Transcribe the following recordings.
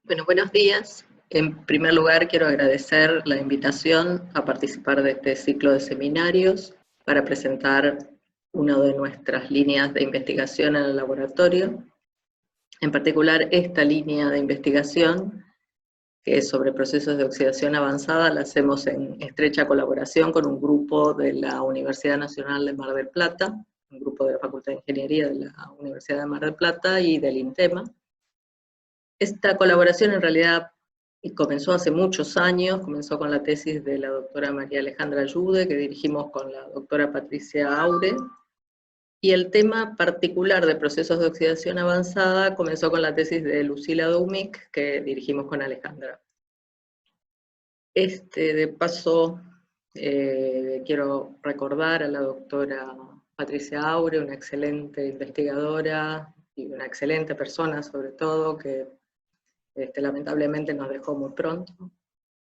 Bueno, buenos días. En primer lugar, quiero agradecer la invitación a participar de este ciclo de seminarios para presentar una de nuestras líneas de investigación en el laboratorio. En particular, esta línea de investigación, que es sobre procesos de oxidación avanzada, la hacemos en estrecha colaboración con un grupo de la Universidad Nacional de Mar del Plata, un grupo de la Facultad de Ingeniería de la Universidad de Mar del Plata y del INTEMA. Esta colaboración en realidad comenzó hace muchos años, comenzó con la tesis de la doctora María Alejandra Ayude, que dirigimos con la doctora Patricia Aure, y el tema particular de procesos de oxidación avanzada comenzó con la tesis de Lucila Doumic, que dirigimos con Alejandra. De paso, quiero recordar a la doctora Patricia Aure, una excelente investigadora y una excelente persona sobre todo, que lamentablemente nos dejó muy pronto,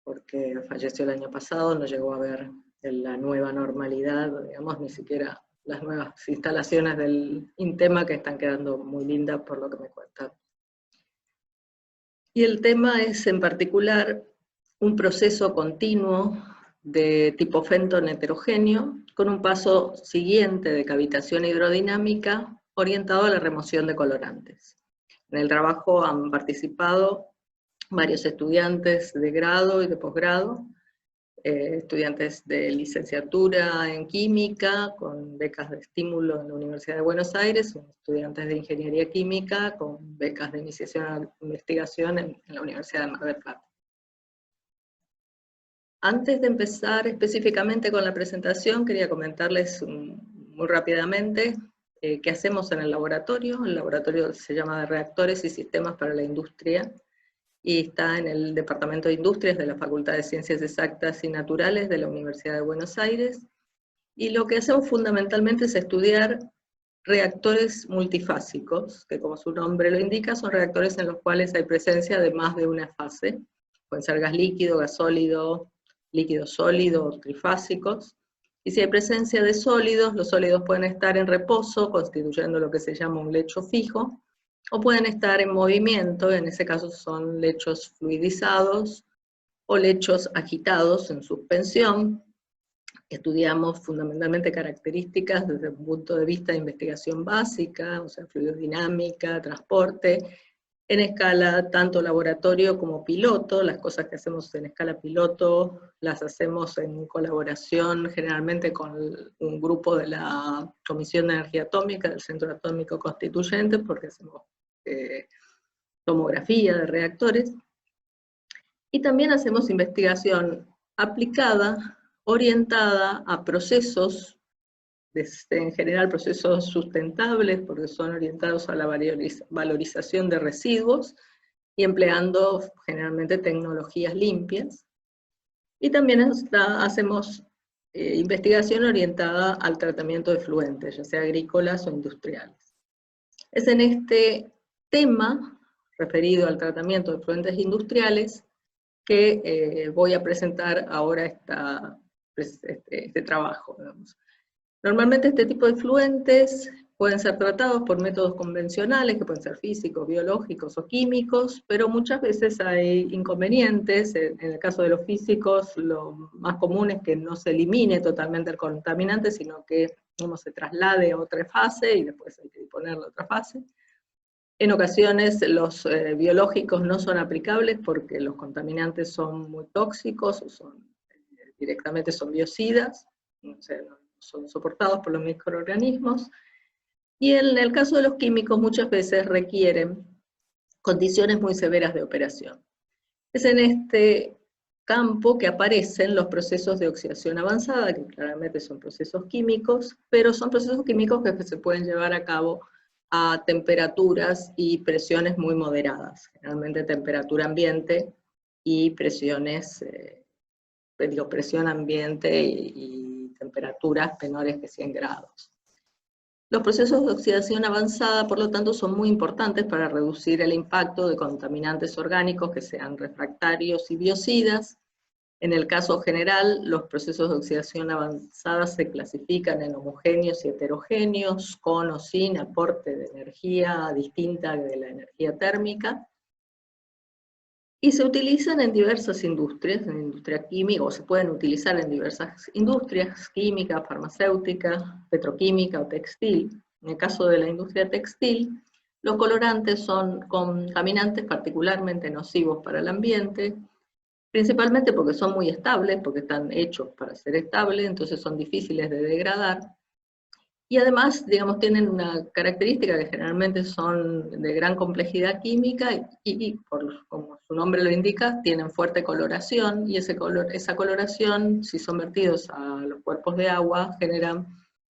porque falleció el año pasado, no llegó a ver la nueva normalidad, digamos, ni siquiera las nuevas instalaciones del INTEMA, que están quedando muy lindas por lo que me cuentan. Y el tema es en particular un proceso continuo de tipo Fenton heterogéneo, con un paso siguiente de cavitación hidrodinámica orientado a la remoción de colorantes. En el trabajo han participado varios estudiantes de grado y de posgrado, estudiantes de licenciatura en química, con becas de estímulo en la Universidad de Buenos Aires, estudiantes de ingeniería química, con becas de iniciación a investigación en la Universidad de Mar del Plata. Antes de empezar específicamente con la presentación, quería comentarles muy rápidamente qué hacemos en el laboratorio. El laboratorio se llama de Reactores y Sistemas para la Industria, y está en el Departamento de Industrias de la Facultad de Ciencias Exactas y Naturales de la Universidad de Buenos Aires, y lo que hacemos fundamentalmente es estudiar reactores multifásicos, que como su nombre lo indica, son reactores en los cuales hay presencia de más de una fase. Pueden ser gas líquido, gas sólido, líquido sólido, trifásicos. Y si hay presencia de sólidos, los sólidos pueden estar en reposo, constituyendo lo que se llama un lecho fijo, o pueden estar en movimiento, en ese caso son lechos fluidizados, o lechos agitados en suspensión. Estudiamos fundamentalmente características desde un punto de vista de investigación básica, o sea, fluidodinámica, transporte, en escala tanto laboratorio como piloto. Las cosas que hacemos en escala piloto las hacemos en colaboración generalmente con un grupo de la Comisión de Energía Atómica, del Centro Atómico Constituyente, porque hacemos tomografía de reactores. Y también hacemos investigación aplicada, orientada a procesos, en general procesos sustentables, porque son orientados a la valorización de residuos, y empleando generalmente tecnologías limpias. Y también hacemos investigación orientada al tratamiento de fluentes, ya sea agrícolas o industriales. Es en este tema, referido al tratamiento de fluentes industriales, que voy a presentar ahora este trabajo, digamos. Normalmente este tipo de fluentes pueden ser tratados por métodos convencionales, que pueden ser físicos, biológicos o químicos, pero muchas veces hay inconvenientes. En el caso de los físicos, lo más común es que no se elimine totalmente el contaminante, sino que se traslade a otra fase y después hay que disponer de otra fase. En ocasiones los biológicos no son aplicables porque los contaminantes son muy tóxicos, o directamente son biocidas, o sea, no son soportados por los microorganismos. Y en el caso de los químicos muchas veces requieren condiciones muy severas de operación. Es en este campo que aparecen los procesos de oxidación avanzada, que claramente son procesos químicos, pero son procesos químicos que se pueden llevar a cabo a temperaturas y presiones muy moderadas, generalmente temperatura ambiente y presiones, presión ambiente y temperaturas menores que 100 grados. Los procesos de oxidación avanzada, por lo tanto, son muy importantes para reducir el impacto de contaminantes orgánicos que sean refractarios y biocidas. En el caso general, los procesos de oxidación avanzada se clasifican en homogéneos y heterogéneos, con o sin aporte de energía distinta de la energía térmica. Y se utilizan en diversas industrias, en industria química, o se pueden utilizar en diversas industrias, química, farmacéutica, petroquímica o textil. En el caso de la industria textil, los colorantes son contaminantes particularmente nocivos para el ambiente, principalmente porque son muy estables, porque están hechos para ser estables, entonces son difíciles de degradar. Y además, digamos, tienen una característica que generalmente son de gran complejidad química y como su nombre lo indica, tienen fuerte coloración y esa coloración, si son vertidos a los cuerpos de agua, generan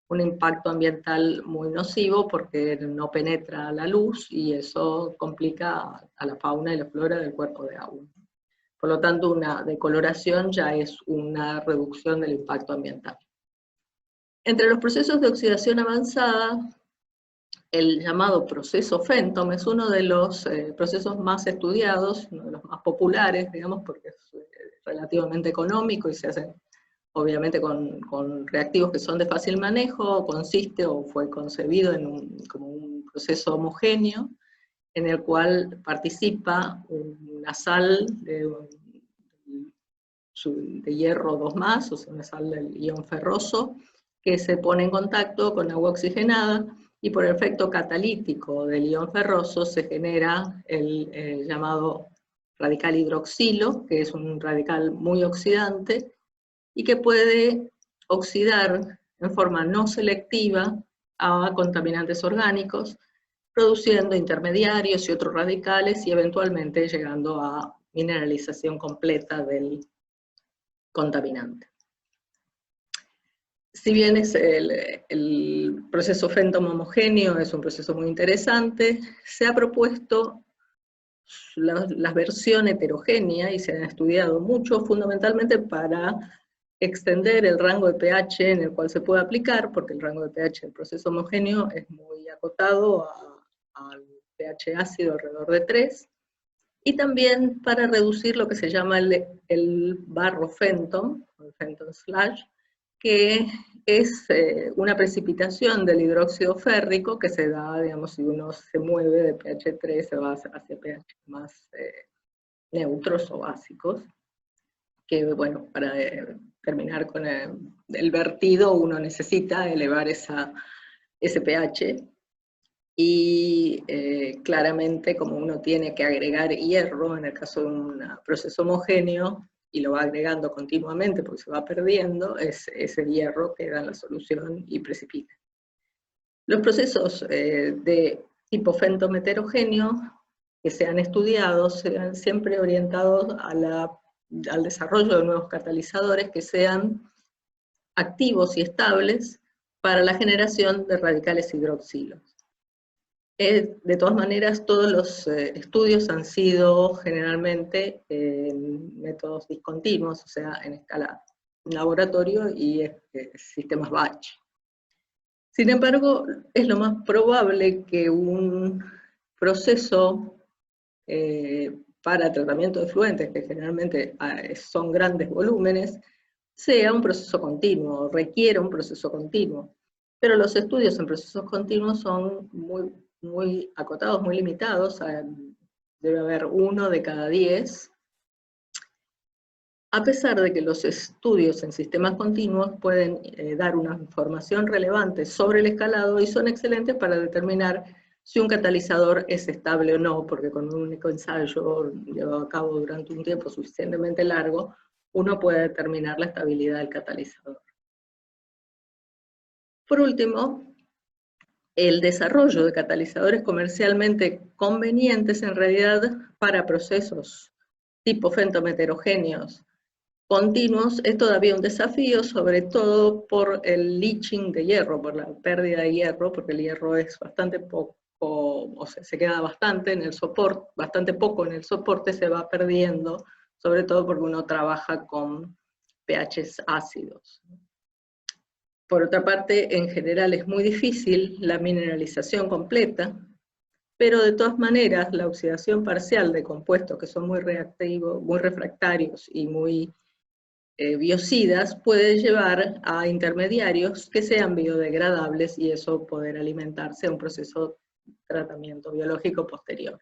un impacto ambiental muy nocivo porque no penetra la luz y eso complica a la fauna y la flora del cuerpo de agua. Por lo tanto, una decoloración ya es una reducción del impacto ambiental. Entre los procesos de oxidación avanzada, el llamado proceso Fenton es uno de los procesos más estudiados, uno de los más populares, digamos, porque es relativamente económico y se hace obviamente con reactivos que son de fácil manejo, consiste o fue concebido como un proceso homogéneo, en el cual participa una sal de hierro 2+, o sea, una sal del ion ferroso, que se pone en contacto con agua oxigenada, y por el efecto catalítico del ion ferroso se genera el llamado radical hidroxilo, que es un radical muy oxidante, y que puede oxidar en forma no selectiva a contaminantes orgánicos, produciendo intermediarios y otros radicales, y eventualmente llegando a mineralización completa del contaminante. Si bien es el proceso Fenton homogéneo es un proceso muy interesante, se ha propuesto la versión heterogénea y se han estudiado mucho, fundamentalmente para extender el rango de pH en el cual se puede aplicar, porque el rango de pH del proceso homogéneo es muy acotado al pH ácido alrededor de 3, y también para reducir lo que se llama el barro Fenton, el Fenton Slash, que es una precipitación del hidróxido férrico que se da, digamos, si uno se mueve de pH 3, se va hacia pH más neutros o básicos, que bueno, para terminar con el vertido uno necesita elevar ese pH, y claramente como uno tiene que agregar hierro en el caso de un proceso homogéneo, y lo va agregando continuamente porque se va perdiendo, ese hierro queda en la solución y precipita. Los procesos de tipo Fenton heterogéneo que se han estudiado se han siempre orientados al desarrollo de nuevos catalizadores que sean activos y estables para la generación de radicales hidroxilos. De todas maneras, todos los estudios han sido generalmente en métodos discontinuos, o sea, en escala laboratorio y sistemas batch. Sin embargo, es lo más probable que un proceso para tratamiento de efluentes, que generalmente son grandes volúmenes, sea un proceso continuo, requiere un proceso continuo. Pero los estudios en procesos continuos son muy acotados, muy limitados, debe haber 1 de cada 10, a pesar de que los estudios en sistemas continuos pueden dar una información relevante sobre el escalado y son excelentes para determinar si un catalizador es estable o no, porque con un único ensayo llevado a cabo durante un tiempo suficientemente largo, uno puede determinar la estabilidad del catalizador. Por último, el desarrollo de catalizadores comercialmente convenientes en realidad para procesos tipo Fenton heterogéneos continuos es todavía un desafío, sobre todo por el leaching de hierro, por la pérdida de hierro, porque el hierro es bastante poco, o sea, se queda bastante en el soporte, bastante poco en el soporte, se va perdiendo, sobre todo porque uno trabaja con pHs ácidos. Por otra parte, en general es muy difícil la mineralización completa, pero de todas maneras la oxidación parcial de compuestos que son muy reactivos, muy refractarios y muy biocidas puede llevar a intermediarios que sean biodegradables y eso poder alimentarse a un proceso de tratamiento biológico posterior.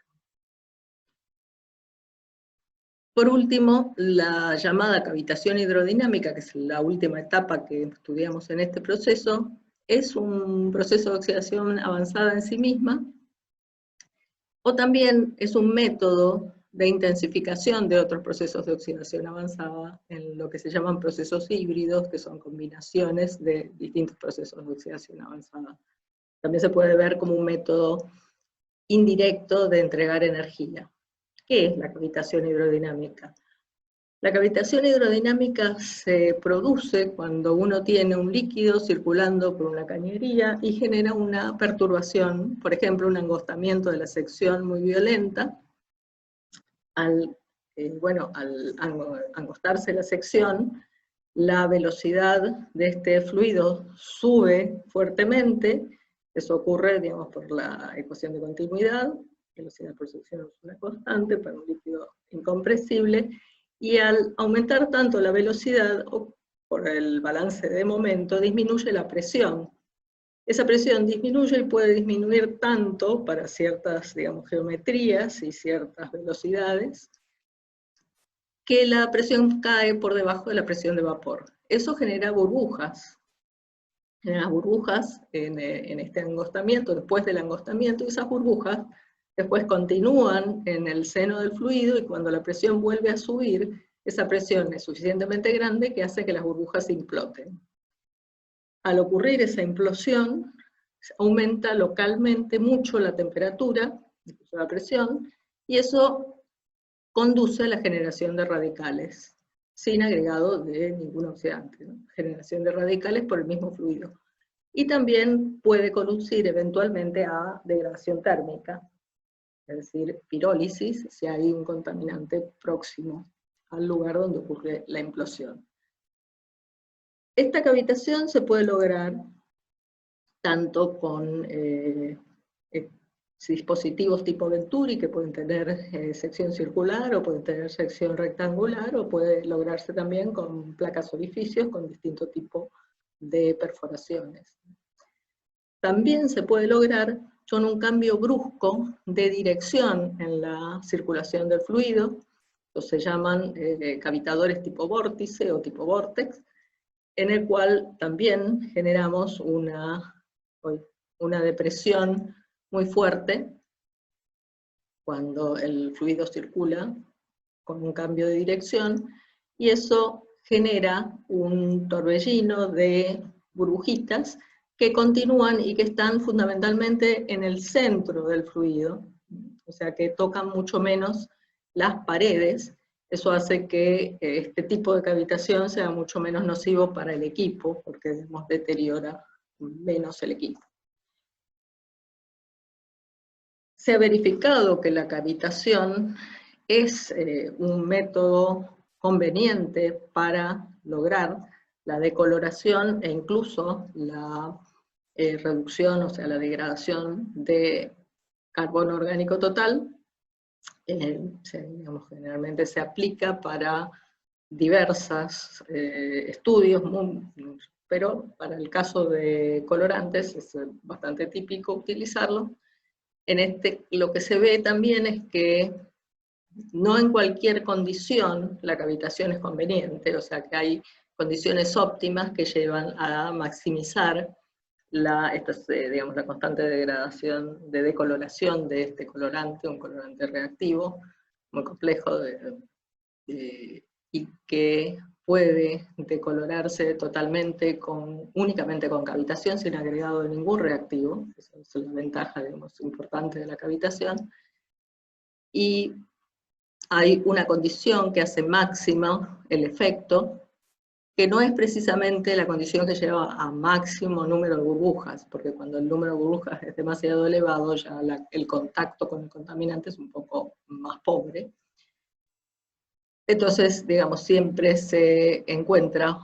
Por último, la llamada cavitación hidrodinámica, que es la última etapa que estudiamos en este proceso, es un proceso de oxidación avanzada en sí misma, o también es un método de intensificación de otros procesos de oxidación avanzada, en lo que se llaman procesos híbridos, que son combinaciones de distintos procesos de oxidación avanzada. También se puede ver como un método indirecto de entregar energía. ¿Qué es la cavitación hidrodinámica? La cavitación hidrodinámica se produce cuando uno tiene un líquido circulando por una cañería y genera una perturbación, por ejemplo, un angostamiento de la sección muy violenta. Al angostarse la sección, la velocidad de este fluido sube fuertemente. Eso ocurre, digamos, por la ecuación de continuidad, velocidad por sección es una constante para un líquido incompresible, y al aumentar tanto la velocidad, o por el balance de momento, disminuye la presión. Esa presión disminuye y puede disminuir tanto para ciertas, digamos, geometrías y ciertas velocidades, que la presión cae por debajo de la presión de vapor. Eso genera burbujas en este angostamiento, después del angostamiento, y esas burbujas después continúan en el seno del fluido, y cuando la presión vuelve a subir, esa presión es suficientemente grande que hace que las burbujas imploten. Al ocurrir esa implosión, aumenta localmente mucho la temperatura, incluso la presión, y eso conduce a la generación de radicales, sin agregado de ningún oxidante, ¿no? Generación de radicales por el mismo fluido. Y también puede conducir eventualmente a degradación térmica, es decir, pirólisis, si hay un contaminante próximo al lugar donde ocurre la implosión. Esta cavitación se puede lograr tanto con dispositivos tipo Venturi, que pueden tener sección circular, o pueden tener sección rectangular, o puede lograrse también con placas orificios con distinto tipo de perforaciones. También se puede lograr con un cambio brusco de dirección en la circulación del fluido, se llaman cavitadores tipo vórtice o tipo vórtex, en el cual también generamos una depresión muy fuerte cuando el fluido circula con un cambio de dirección, y eso genera un torbellino de burbujitas que continúan y que están fundamentalmente en el centro del fluido, o sea que tocan mucho menos las paredes. Eso hace que este tipo de cavitación sea mucho menos nocivo para el equipo, porque deteriora menos el equipo. Se ha verificado que la cavitación es un método conveniente para lograr la decoloración e incluso la reducción, o sea, la degradación de carbono orgánico total. Generalmente se aplica para diversos estudios, pero para el caso de colorantes es bastante típico utilizarlo. Lo que se ve también es que no en cualquier condición la cavitación es conveniente, o sea que hay condiciones óptimas que llevan a maximizar la constante degradación, de decoloración de este colorante, un colorante reactivo, muy complejo, y que puede decolorarse totalmente únicamente con cavitación, sin agregado de ningún reactivo. Esa es la ventaja, digamos, importante de la cavitación. Y hay una condición que hace máximo el efecto, que no es precisamente la condición que lleva a máximo número de burbujas, porque cuando el número de burbujas es demasiado elevado, ya el contacto con el contaminante es un poco más pobre. Entonces, digamos, siempre se encuentra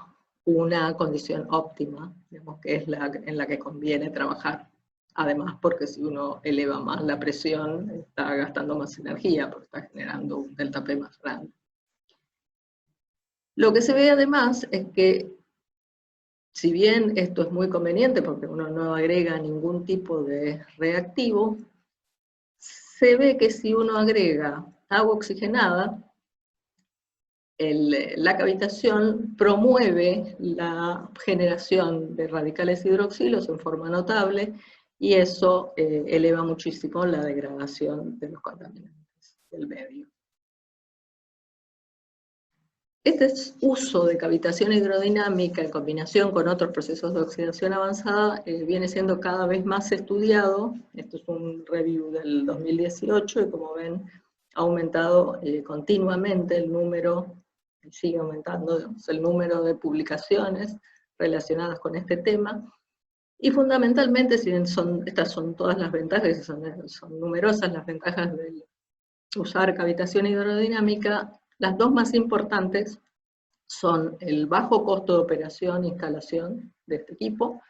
una condición óptima, digamos, que es en la que conviene trabajar. Además, porque si uno eleva más la presión, está gastando más energía, porque está generando un delta P más grande. Lo que se ve además es que, si bien esto es muy conveniente, porque uno no agrega ningún tipo de reactivo, se ve que si uno agrega agua oxigenada, la cavitación promueve la generación de radicales hidroxilos en forma notable, y eso eleva muchísimo la degradación de los contaminantes del medio. Este uso de cavitación hidrodinámica en combinación con otros procesos de oxidación avanzada viene siendo cada vez más estudiado. Esto es un review del 2018 y, como ven, ha aumentado continuamente el número, sigue aumentando, digamos, el número de publicaciones relacionadas con este tema. Y fundamentalmente, si bien estas son todas las ventajas, son numerosas las ventajas de usar cavitación hidrodinámica, las dos más importantes son el bajo costo de operación e instalación de este equipo,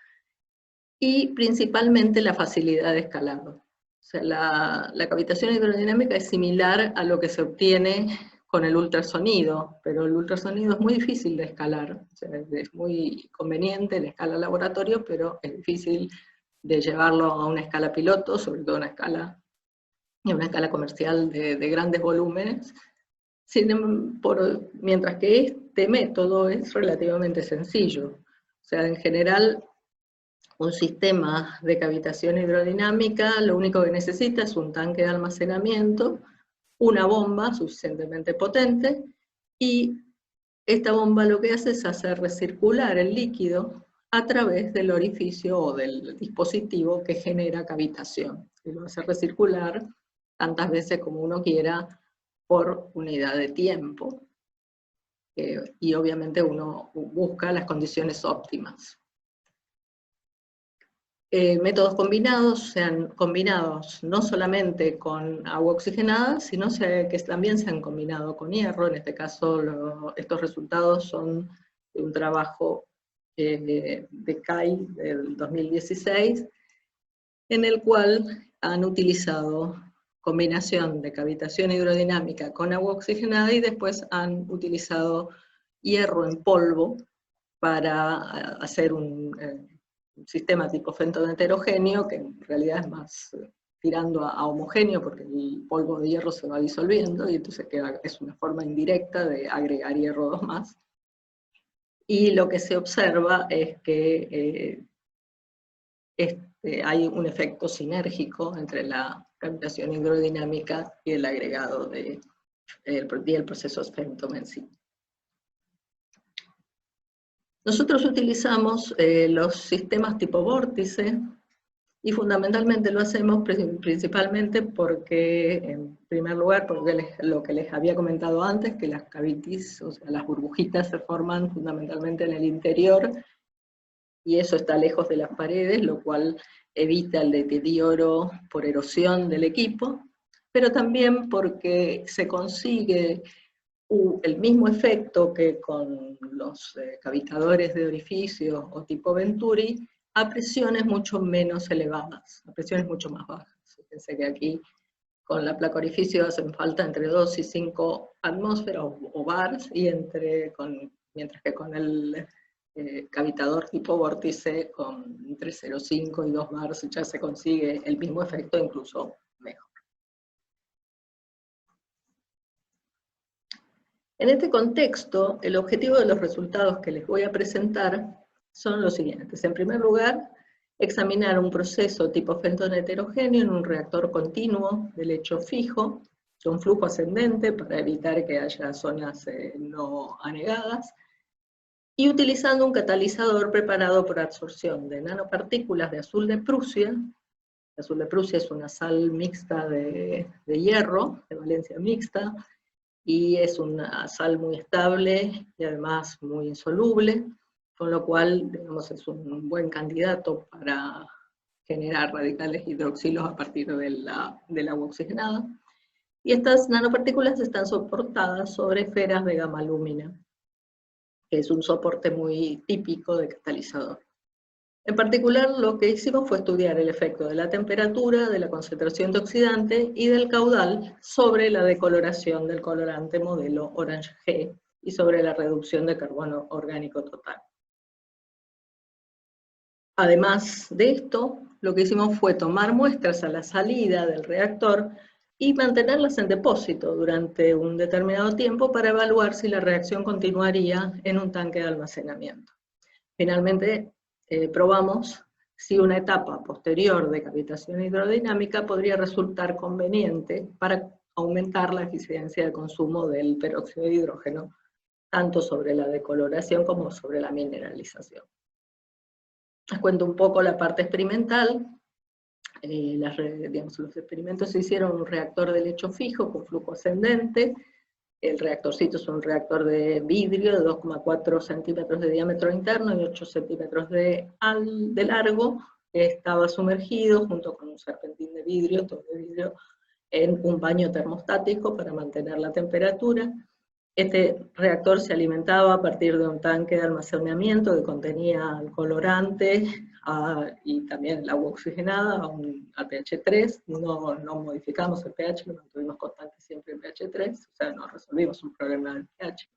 y principalmente la facilidad de escalado. O sea, la cavitación hidrodinámica es similar a lo que se obtiene con el ultrasonido, pero el ultrasonido es muy difícil de escalar. O sea, es muy conveniente la escala laboratorio, pero es difícil de llevarlo a una escala piloto, sobre todo a una escala comercial de grandes volúmenes. Mientras que este método es relativamente sencillo. O sea, en general, un sistema de cavitación hidrodinámica lo único que necesita es un tanque de almacenamiento, una bomba suficientemente potente, y esta bomba lo que hace es hacer recircular el líquido a través del orificio o del dispositivo que genera cavitación. Y lo hace recircular tantas veces como uno quiera por unidad de tiempo. Y obviamente uno busca las condiciones óptimas. Métodos combinados, sean combinados no solamente con agua oxigenada, sino que también se han combinado con hierro. En este caso, estos resultados son de un trabajo de CAI del 2016, en el cual han utilizado combinación de cavitación hidrodinámica con agua oxigenada, y después han utilizado hierro en polvo para hacer un sistema tipo fentón heterogéneo, que en realidad es más tirando a homogéneo, porque el polvo de hierro se va disolviendo, y entonces es una forma indirecta de agregar hierro 2 más. Y lo que se observa es que hay un efecto sinérgico entre la cavitación hidrodinámica y el agregado del proceso Fenton en sí. Nosotros utilizamos los sistemas tipo vórtice, y fundamentalmente lo hacemos principalmente porque, en primer lugar, porque lo que les había comentado antes, que las cavities, o sea, las burbujitas se forman fundamentalmente en el interior, y eso está lejos de las paredes, lo cual evita el deterioro por erosión del equipo, pero también porque se consigue el mismo efecto que con los cavitadores de orificios o tipo Venturi, a presiones mucho menos elevadas, a presiones mucho más bajas. Fíjense que aquí con la placa orificio hacen falta entre 2 y 5 atmósferas o bars, y mientras que con el cavitador tipo vórtice, entre 0,5 y 2 bars ya se consigue el mismo efecto, incluso mejor. En este contexto, el objetivo de los resultados que les voy a presentar son los siguientes. En primer lugar, examinar un proceso tipo Fenton heterogéneo en un reactor continuo de lecho fijo, con flujo ascendente para evitar que haya zonas no anegadas, y utilizando un catalizador preparado por absorción de nanopartículas de azul de Prusia. El azul de Prusia es una sal mixta de hierro, de valencia mixta, y es una sal muy estable y además muy insoluble, con lo cual, digamos, es un buen candidato para generar radicales hidroxilos a partir del agua oxigenada. Y estas nanopartículas están soportadas sobre esferas de gamma lúmina, que es un soporte muy típico de catalizador. En particular, lo que hicimos fue estudiar el efecto de la temperatura, de la concentración de oxidante y del caudal sobre la decoloración del colorante modelo Orange G y sobre la reducción de carbono orgánico total. Además de esto, lo que hicimos fue tomar muestras a la salida del reactor y mantenerlas en depósito durante un determinado tiempo para evaluar si la reacción continuaría en un tanque de almacenamiento. Finalmente, probamos si una etapa posterior de cavitación hidrodinámica podría resultar conveniente para aumentar la eficiencia de consumo del peróxido de hidrógeno, tanto sobre la decoloración como sobre la mineralización. Les cuento un poco la parte experimental. Los experimentos se hicieron en un reactor de lecho fijo con flujo ascendente. El reactorcito es un reactor de vidrio de 2,4 centímetros de diámetro interno y 8 centímetros de largo. Estaba sumergido junto con un serpentín de vidrio, todo de vidrio, en un baño termostático para mantener la temperatura. Este reactor se alimentaba a partir de un tanque de almacenamiento que contenía el colorante y también el agua oxigenada al pH 3. No modificamos el pH, lo mantuvimos constante siempre en pH 3, o sea, no resolvimos un problema del pH.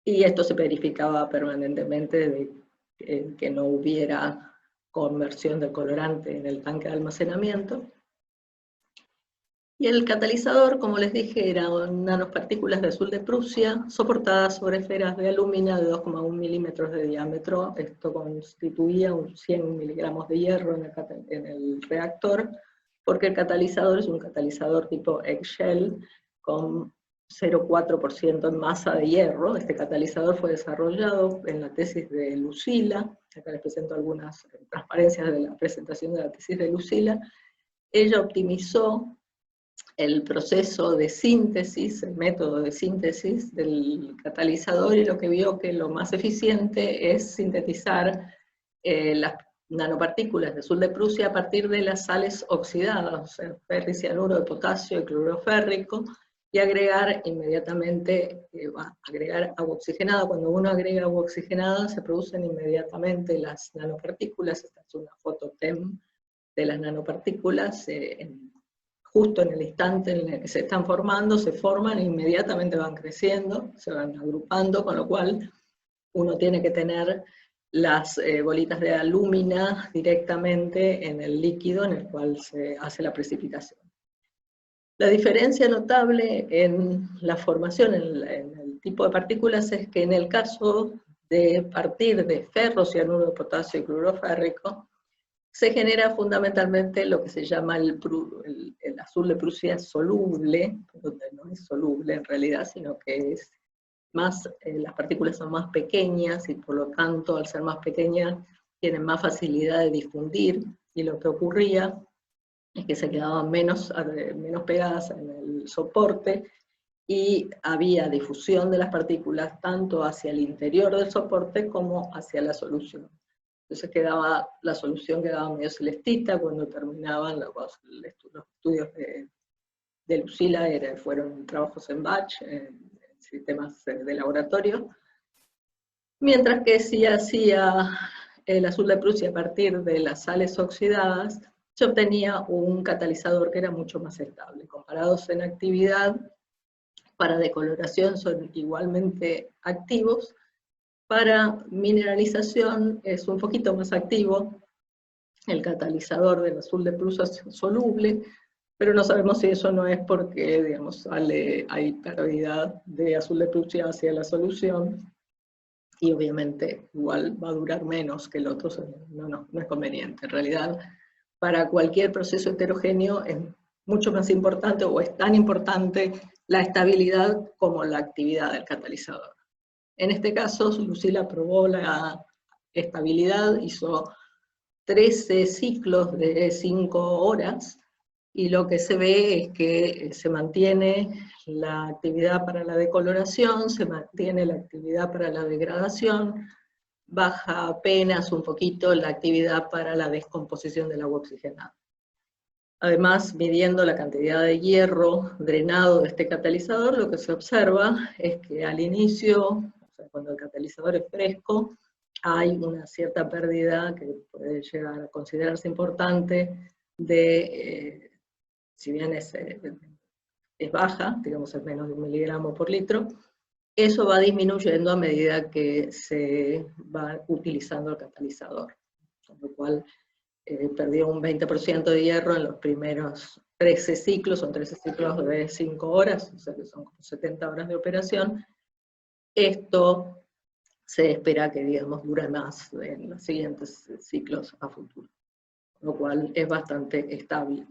Y esto se verificaba permanentemente de que no hubiera conversión del colorante en el tanque de almacenamiento. Y el catalizador, como les dije, eran nanopartículas de azul de Prusia, soportadas sobre esferas de alúmina de 2,1 milímetros de diámetro. Esto constituía 100 miligramos de hierro en el reactor, porque el catalizador es un catalizador tipo eggshell, con 0,4% en masa de hierro. Este catalizador fue desarrollado en la tesis de Lucila. Acá les presento algunas transparencias de la presentación de la tesis de Lucila. Ella optimizó el proceso de síntesis, el método de síntesis del catalizador, y lo que vio que lo más eficiente es sintetizar las nanopartículas de azul de Prusia a partir de las sales oxidadas, o sea, ferricianuro de potasio y cloruro férrico, y agregar inmediatamente, agregar agua oxigenada. Cuando uno agrega agua oxigenada se producen inmediatamente las nanopartículas. Esta es una foto TEM de las nanopartículas, justo en el instante en el que se están formando, se forman e inmediatamente van creciendo, se van agrupando, con lo cual uno tiene que tener las bolitas de alúmina directamente en el líquido en el cual se hace la precipitación. La diferencia notable en la formación, en el tipo de partículas, es que en el caso de partir de ferro, cianuro de potasio y cloruro férrico, se genera fundamentalmente lo que se llama el azul de Prusia soluble, donde no es soluble en realidad, sino que es más, las partículas son más pequeñas y por lo tanto, al ser más pequeñas, tienen más facilidad de difundir, y lo que ocurría es que se quedaban menos pegadas en el soporte, y había difusión de las partículas tanto hacia el interior del soporte como hacia la solución. Entonces la solución quedaba medio celestita. Cuando terminaban los estudios de Lucila, fueron trabajos en batch, en sistemas de laboratorio, mientras que si hacía el azul de Prusia a partir de las sales oxidadas, se obtenía un catalizador que era mucho más estable. Comparados en actividad, para decoloración son igualmente activos. Para mineralización es un poquito más activo el catalizador del azul de Prusia soluble, pero no sabemos si eso no es porque, digamos, hay prioridad de azul de Prusia hacia la solución, y obviamente igual va a durar menos que el otro, no es conveniente. En realidad, para cualquier proceso heterogéneo es mucho más importante, o es tan importante, la estabilidad como la actividad del catalizador. En este caso, Lucila probó la estabilidad, hizo 13 ciclos de 5 horas, y lo que se ve es que se mantiene la actividad para la decoloración, se mantiene la actividad para la degradación, baja apenas un poquito la actividad para la descomposición del agua oxigenada. Además, midiendo la cantidad de hierro drenado de este catalizador, lo que se observa es que al inicio, o sea, cuando el catalizador es fresco, hay una cierta pérdida que puede llegar a considerarse importante si bien es baja, digamos es menos de 1 miligramo por litro, eso va disminuyendo a medida que se va utilizando el catalizador, con lo cual perdió un 20% de hierro en los primeros 13 ciclos, son 13 ciclos de 5 horas, o sea que son como 70 horas de operación. Esto se espera que, digamos, dure más en los siguientes ciclos a futuro, lo cual es bastante estable.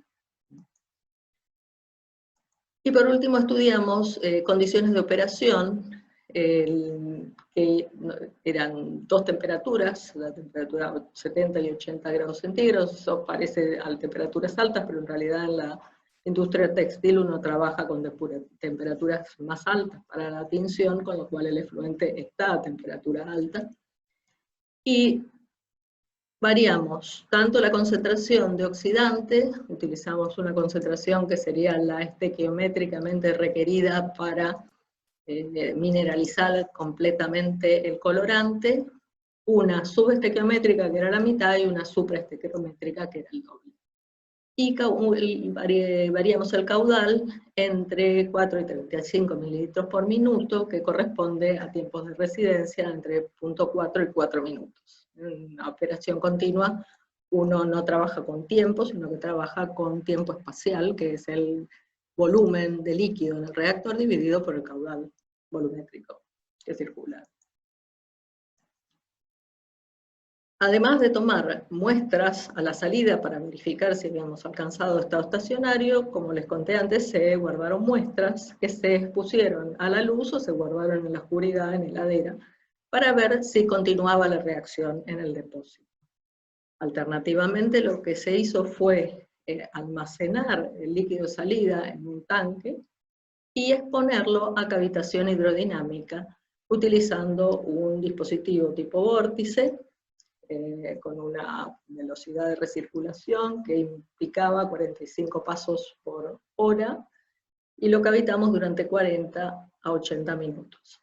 Y por último estudiamos condiciones de operación, que eran dos temperaturas, la temperatura 70 y 80 grados centígrados. Eso parece a temperaturas altas, pero en realidad en la industria textil uno trabaja con temperaturas más altas para la tinción, con lo cual el efluente está a temperatura alta. Y variamos tanto la concentración de oxidante, utilizamos una concentración que sería la estequiométricamente requerida para mineralizar completamente el colorante, una subestequiométrica que era la mitad y una supraestequiométrica que era el doble. Y variamos el caudal entre 4 y 35 mililitros por minuto, que corresponde a tiempos de residencia entre 0.4 y 4 minutos. En una operación continua uno no trabaja con tiempo, sino que trabaja con tiempo espacial, que es el volumen de líquido en el reactor dividido por el caudal volumétrico que circula. Además de tomar muestras a la salida para verificar si habíamos alcanzado estado estacionario, como les conté antes, se guardaron muestras que se expusieron a la luz o se guardaron en la oscuridad, en heladera, para ver si continuaba la reacción en el depósito. Alternativamente, lo que se hizo fue almacenar el líquido de salida en un tanque y exponerlo a cavitación hidrodinámica, utilizando un dispositivo tipo vórtice, con una velocidad de recirculación que implicaba 45 pasos por hora, y lo cavitamos durante 40 a 80 minutos.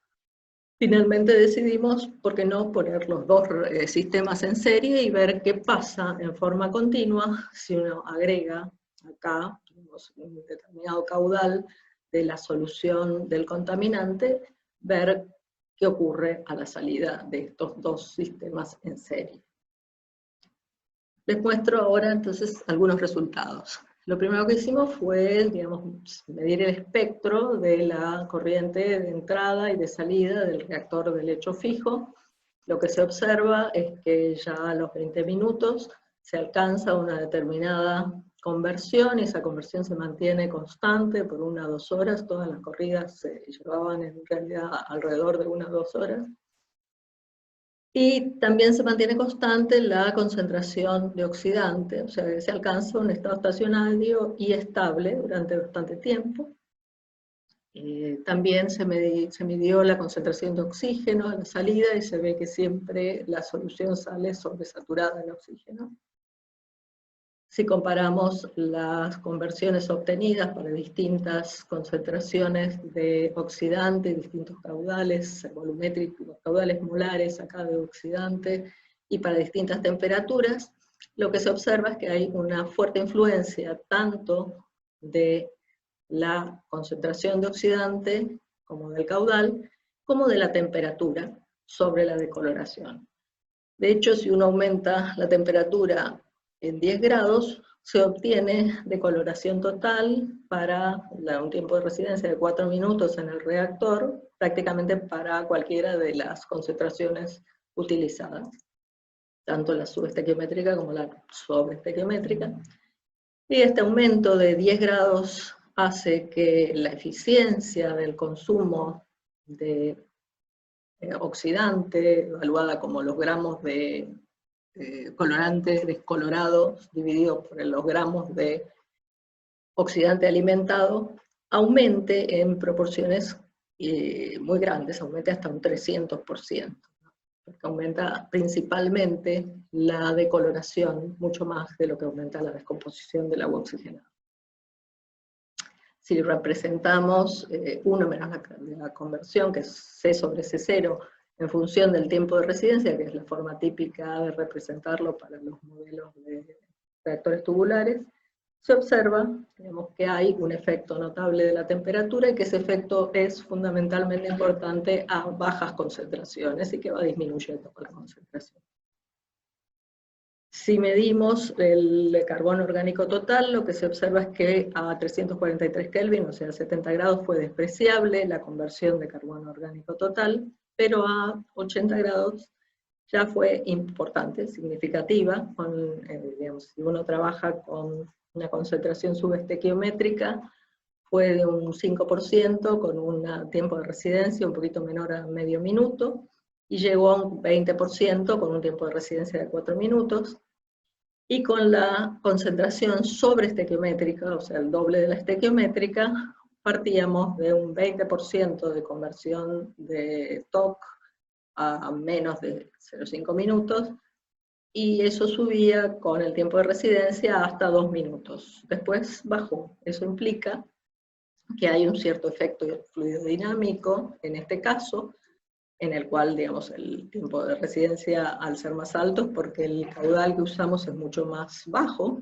Finalmente decidimos, ¿por qué no poner los dos sistemas en serie y ver qué pasa en forma continua si uno agrega acá un determinado caudal de la solución del contaminante, ver qué ocurre a la salida de estos dos sistemas en serie. Les muestro ahora entonces algunos resultados. Lo primero que hicimos fue, digamos, medir el espectro de la corriente de entrada y de salida del reactor de lecho fijo. Lo que se observa es que ya a los 20 minutos se alcanza una determinada conversión, y esa conversión se mantiene constante por 1 a 2 horas. Todas las corridas se llevaban en realidad alrededor de 1 a 2 horas. Y también se mantiene constante la concentración de oxidante, o sea que se alcanza un estado estacionario y estable durante bastante tiempo. También se midió la concentración de oxígeno en la salida y se ve que siempre la solución sale sobresaturada en oxígeno. Si comparamos las conversiones obtenidas para distintas concentraciones de oxidante, distintos caudales volumétricos, caudales molares acá de oxidante, y para distintas temperaturas, lo que se observa es que hay una fuerte influencia tanto de la concentración de oxidante como del caudal, como de la temperatura sobre la decoloración. De hecho, si uno aumenta la temperatura en 10 grados, se obtiene decoloración total para un tiempo de residencia de 4 minutos en el reactor, prácticamente para cualquiera de las concentraciones utilizadas, tanto la subestequiométrica como la sobreestequiométrica. Y este aumento de 10 grados hace que la eficiencia del consumo de oxidante, evaluada como los gramos de colorante descolorado dividido por los gramos de oxidante alimentado, aumente en proporciones muy grandes, aumente hasta un 300%, porque aumenta principalmente la decoloración, mucho más de lo que aumenta la descomposición del agua oxigenada. Si representamos 1 menos la conversión, que es C sobre C0, en función del tiempo de residencia, que es la forma típica de representarlo para los modelos de reactores tubulares, se observa, digamos, que hay un efecto notable de la temperatura y que ese efecto es fundamentalmente importante a bajas concentraciones y que va disminuyendo con la concentración. Si medimos el carbono orgánico total, lo que se observa es que a 343 Kelvin, o sea, 70 grados, fue despreciable la conversión de carbono orgánico total, pero a 80 grados ya fue importante, significativa, digamos, si uno trabaja con una concentración subestequiométrica, fue de un 5%, con un tiempo de residencia un poquito menor a medio minuto, y llegó a un 20% con un tiempo de residencia de 4 minutos, y con la concentración sobre estequiométrica, o sea, el doble de la estequiométrica, partíamos de un 20% de conversión de TOC a menos de 0,5 minutos, y eso subía con el tiempo de residencia hasta 2 minutos. Después bajó. Eso implica que hay un cierto efecto fluidodinámico, en este caso, en el cual, digamos, el tiempo de residencia al ser más alto es porque el caudal que usamos es mucho más bajo,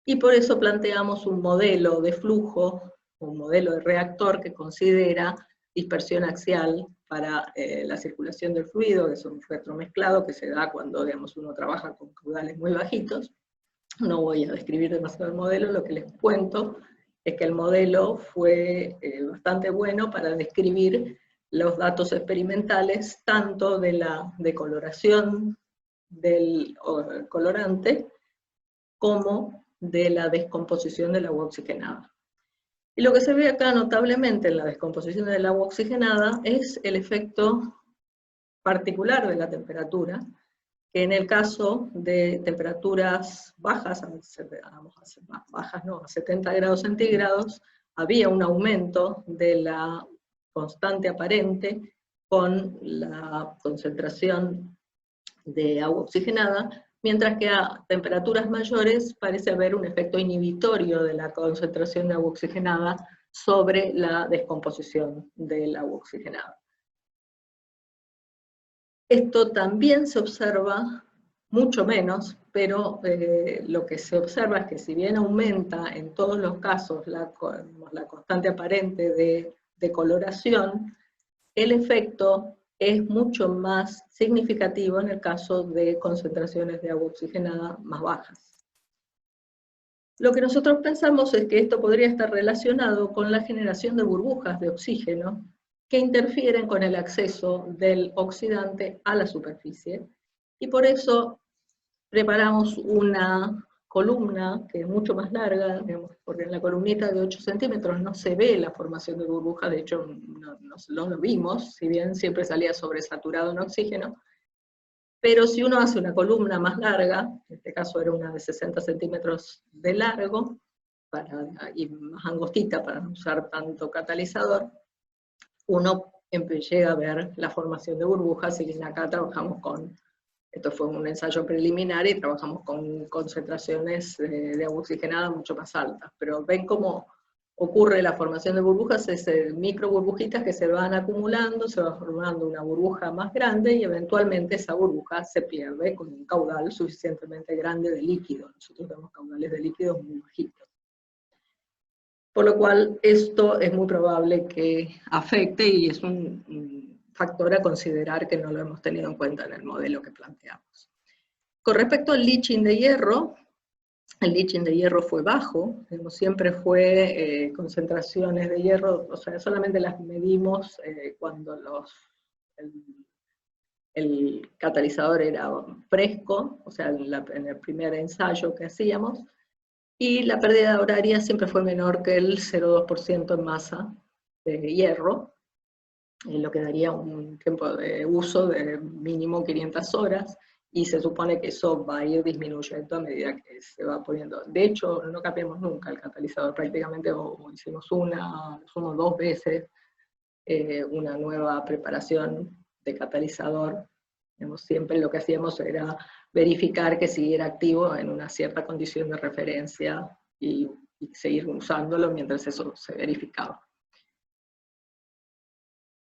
y por eso planteamos un modelo de flujo, un modelo de reactor que considera dispersión axial para la circulación del fluido, que es un retromezclado que se da cuando, digamos, uno trabaja con caudales muy bajitos. No voy a describir demasiado el modelo, lo que les cuento es que el modelo fue bastante bueno para describir los datos experimentales, tanto de la decoloración del colorante, como de la descomposición del agua oxigenada. Y lo que se ve acá notablemente en la descomposición del agua oxigenada es el efecto particular de la temperatura, que en el caso de temperaturas bajas, bajas no, a 70 grados centígrados, había un aumento de la constante aparente con la concentración de agua oxigenada, mientras que a temperaturas mayores parece haber un efecto inhibitorio de la concentración de agua oxigenada sobre la descomposición del agua oxigenada. Esto también se observa mucho menos, pero lo que se observa es que si bien aumenta en todos los casos la constante aparente de coloración, el efecto es mucho más significativo en el caso de concentraciones de agua oxigenada más bajas. Lo que nosotros pensamos es que esto podría estar relacionado con la generación de burbujas de oxígeno que interfieren con el acceso del oxidante a la superficie, y por eso preparamos una columna que es mucho más larga, digamos, porque en la columnita de 8 centímetros no se ve la formación de burbujas, de hecho no lo vimos, si bien siempre salía sobresaturado en oxígeno, pero si uno hace una columna más larga, en este caso era una de 60 centímetros de largo, y más angostita para no usar tanto catalizador, uno llega a ver la formación de burbujas, y acá trabajamos con, esto fue un ensayo preliminar, y trabajamos con concentraciones de agua oxigenada mucho más altas, pero ven cómo ocurre la formación de burbujas, es micro burbujitas que se van acumulando, se va formando una burbuja más grande, y eventualmente esa burbuja se pierde con un caudal suficientemente grande de líquido. Nosotros tenemos caudales de líquidos muy bajitos. Por lo cual, esto es muy probable que afecte, y es un factor a considerar que no lo hemos tenido en cuenta en el modelo que planteamos. Con respecto al leaching de hierro, el leaching de hierro fue bajo, siempre fue concentraciones de hierro, o sea, solamente las medimos cuando el catalizador era fresco, o sea, en el primer ensayo que hacíamos, y la pérdida horaria siempre fue menor que el 0,2% en masa de hierro, lo que daría un tiempo de uso de mínimo 500 horas, y se supone que eso va a ir disminuyendo a medida que se va poniendo. De hecho, no cambiamos nunca el catalizador, prácticamente, o hicimos somos 2 veces una nueva preparación de catalizador. Siempre lo que hacíamos era verificar que siguiera activo en una cierta condición de referencia, y seguir usándolo mientras eso se verificaba.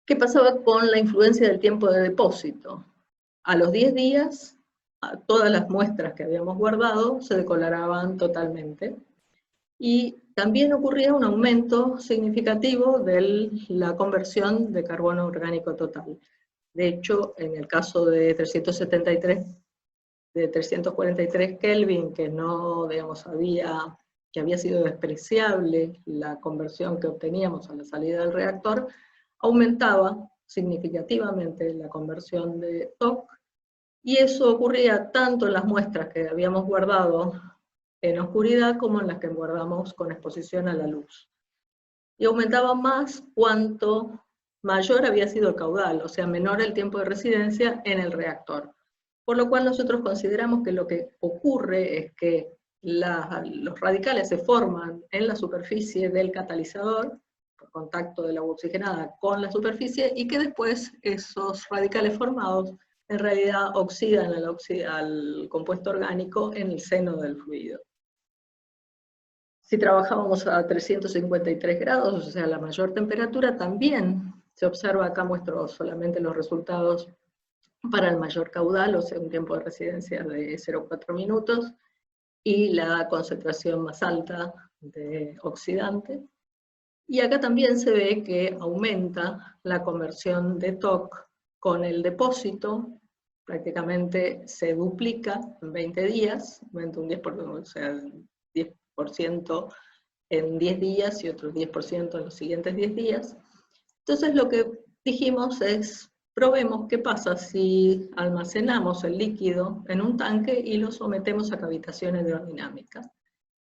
¿Qué pasaba con la influencia del tiempo de depósito? A los 10 días, todas las muestras que habíamos guardado se decoloraban totalmente, y también ocurría un aumento significativo de la conversión de carbono orgánico total. De hecho, en el caso de 373 de 343 Kelvin, que no, digamos, que había sido despreciable la conversión que obteníamos a la salida del reactor, aumentaba significativamente la conversión de TOC, y eso ocurría tanto en las muestras que habíamos guardado en oscuridad como en las que guardamos con exposición a la luz. Y aumentaba más cuanto mayor había sido el caudal, o sea, menor el tiempo de residencia en el reactor. Por lo cual nosotros consideramos que lo que ocurre es que los radicales se forman en la superficie del catalizador, por contacto del agua oxigenada con la superficie, y que después esos radicales formados en realidad oxidan al compuesto orgánico en el seno del fluido. Si trabajábamos a 353 grados, o sea, la mayor temperatura, también se observa, acá muestro solamente los resultados para el mayor caudal, o sea, un tiempo de residencia de 0,4 minutos, y la concentración más alta de oxidante. Y acá también se ve que aumenta la conversión de TOC con el depósito, prácticamente se duplica en 20 días, aumenta un 10%, o sea, 10% en 10 días y otro 10% en los siguientes 10 días. Entonces lo que dijimos es, probemos qué pasa si almacenamos el líquido en un tanque y lo sometemos a cavitación hidrodinámica.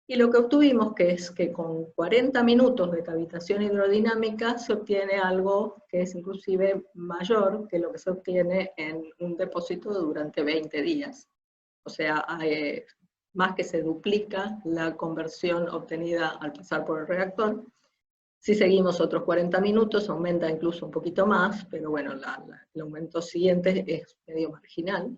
Y lo que obtuvimos es que con 40 minutos de cavitación hidrodinámica se obtiene algo que es inclusive mayor que lo que se obtiene en un depósito durante 20 días. O sea, más que se duplica la conversión obtenida al pasar por el reactor. Si seguimos otros 40 minutos, aumenta incluso un poquito más, pero bueno, el aumento siguiente es medio marginal.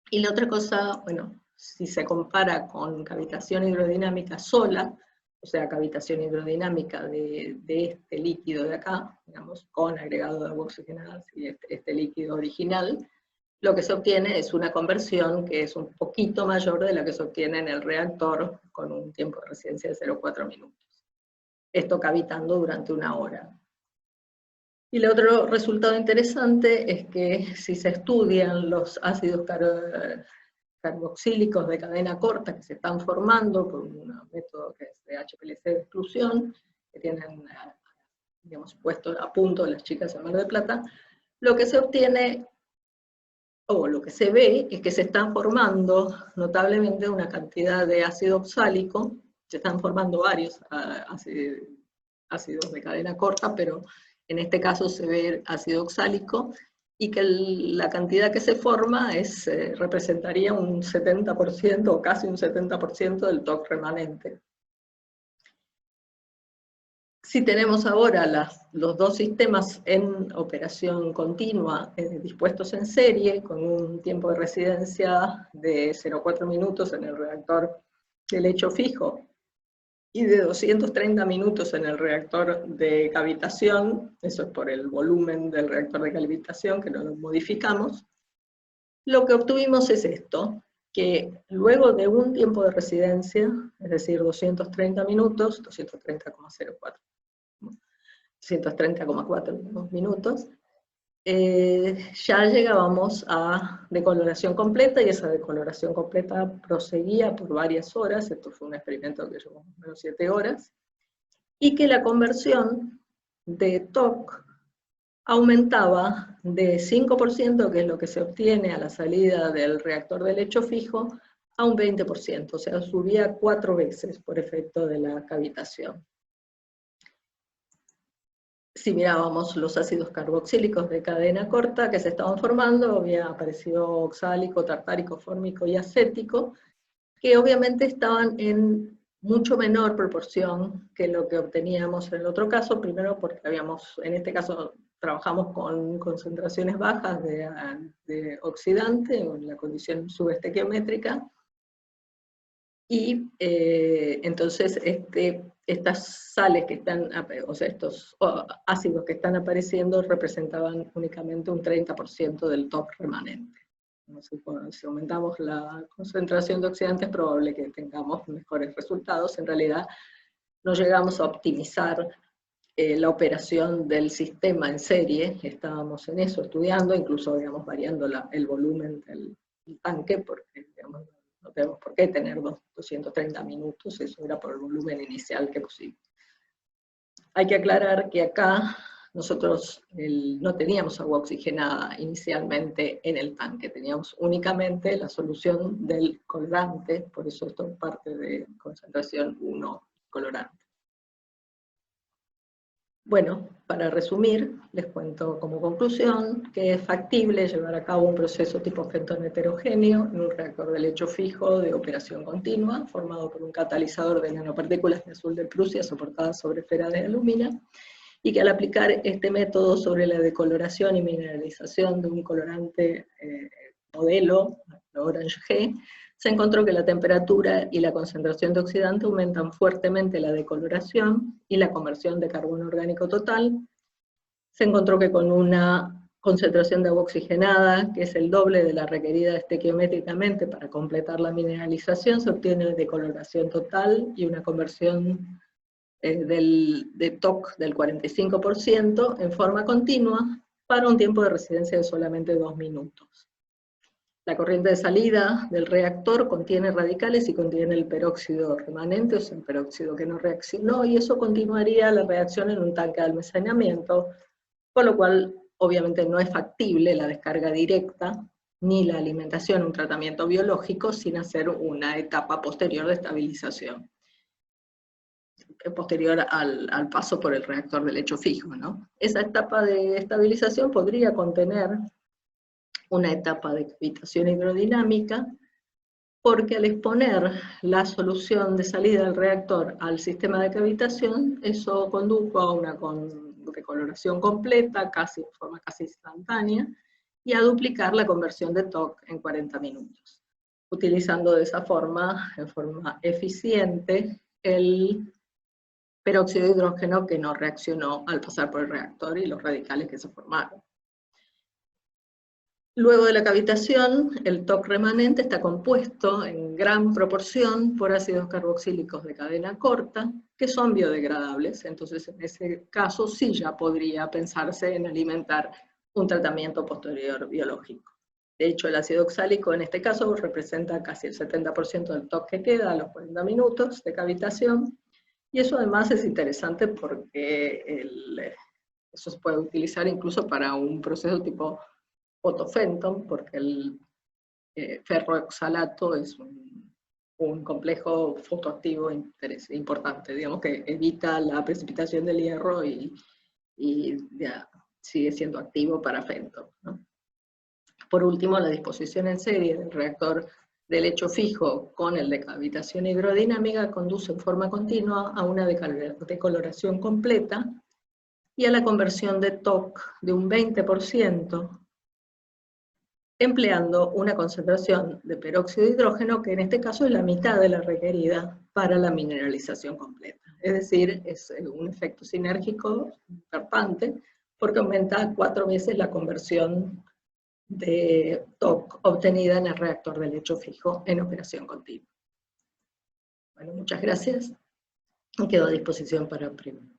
Y la otra cosa, bueno, si se compara con cavitación hidrodinámica sola, o sea, cavitación hidrodinámica de este líquido de acá, digamos, con agregado de agua oxigenada, este líquido original, lo que se obtiene es una conversión que es un poquito mayor de la que se obtiene en el reactor con un tiempo de residencia de 0,4 minutos. Esto cavitando durante una hora. Y el otro resultado interesante es que si se estudian los ácidos carboxílicos de cadena corta que se están formando por un método que es de HPLC de exclusión, que tienen, digamos, puesto a punto las chicas en Mar del Plata, lo que se obtiene, o lo que se ve, es que se están formando notablemente una cantidad de ácido oxálico, se están formando varios ácidos de cadena corta, pero en este caso se ve ácido oxálico, y que la cantidad que se forma representaría un 70% o casi un 70% del TOC remanente. Si tenemos ahora los dos sistemas en operación continua, dispuestos en serie, con un tiempo de residencia de 0,4 minutos en el reactor de lecho fijo, y de 230 minutos en el reactor de cavitación, eso es por el volumen del reactor de cavitación, que no lo modificamos, lo que obtuvimos es esto, que luego de un tiempo de residencia, es decir, 230 minutos, 230,04, 230,4 minutos, ya llegábamos a decoloración completa, y esa decoloración completa proseguía por varias horas. Esto fue un experimento que llevó más o menos 7 horas, y que la conversión de TOC aumentaba de 5%, que es lo que se obtiene a la salida del reactor de lecho fijo, a un 20%, o sea, subía 4 veces por efecto de la cavitación. Si mirábamos los ácidos carboxílicos de cadena corta que se estaban formando, había aparecido oxálico, tartárico, fórmico y acético, que obviamente estaban en mucho menor proporción que lo que obteníamos en el otro caso, primero porque en este caso trabajamos con concentraciones bajas de oxidante, en la condición subestequiométrica, y entonces estas sales que están, o sea, estos ácidos que están apareciendo representaban únicamente un 30% del TOC remanente. Si aumentamos la concentración de oxidantes es probable que tengamos mejores resultados. En realidad no llegamos a optimizar la operación del sistema en serie, estábamos en eso estudiando, incluso digamos variando el volumen el tanque, porque digamos, no tenemos por qué tener 230 minutos, eso era por el volumen inicial que pusimos. Hay que aclarar que acá nosotros no teníamos agua oxigenada inicialmente en el tanque, teníamos únicamente la solución del colorante, por eso esto es parte de concentración 1 colorante. Bueno, para resumir, les cuento como conclusión que es factible llevar a cabo un proceso tipo fentón heterogéneo en un reactor de lecho fijo de operación continua, formado por un catalizador de nanopartículas de azul de Prusia soportadas sobre esferas de alumina, y que al aplicar este método sobre la decoloración y mineralización de un colorante modelo, Orange G, se encontró que la temperatura y la concentración de oxidante aumentan fuertemente la decoloración y la conversión de carbono orgánico total. Se encontró que con una concentración de agua oxigenada, que es el doble de la requerida estequiométricamente para completar la mineralización, se obtiene decoloración total y una conversión de TOC del 45% en forma continua para un tiempo de residencia de solamente 2 minutos. La corriente de salida del reactor contiene radicales y contiene el peróxido remanente, o sea, el peróxido que no reaccionó, y eso continuaría la reacción en un tanque de almacenamiento, con lo cual obviamente no es factible la descarga directa, ni la alimentación, un tratamiento biológico, sin hacer una etapa posterior de estabilización, posterior al paso por el reactor de lecho fijo, ¿no? Esa etapa de estabilización podría contener una etapa de cavitación hidrodinámica, porque al exponer la solución de salida del reactor al sistema de cavitación, eso condujo a una decoloración completa, de forma casi instantánea, y a duplicar la conversión de TOC en 40 minutos, utilizando de esa forma, en forma eficiente, el peróxido de hidrógeno que no reaccionó al pasar por el reactor y los radicales que se formaron. Luego de la cavitación, el TOC remanente está compuesto en gran proporción por ácidos carboxílicos de cadena corta, que son biodegradables, entonces en ese caso sí ya podría pensarse en alimentar un tratamiento posterior biológico. De hecho, el ácido oxálico en este caso representa casi el 70% del TOC que queda a los 40 minutos de cavitación, y eso además es interesante porque eso se puede utilizar incluso para un proceso tipo fotofenton, porque el ferrooxalato es un complejo fotoactivo importante, digamos que evita la precipitación del hierro y ya sigue siendo activo para fenton, ¿no? Por último, la disposición en serie del reactor de lecho fijo con el de cavitación hidrodinámica conduce en forma continua a una decoloración completa y a la conversión de TOC de un 20%, empleando una concentración de peróxido de hidrógeno que en este caso es la mitad de la requerida para la mineralización completa. Es decir, es un efecto sinérgico importante porque aumenta 4 veces la conversión de TOC obtenida en el reactor de lecho fijo en operación continua. Bueno, muchas gracias. Quedo a disposición para preguntas.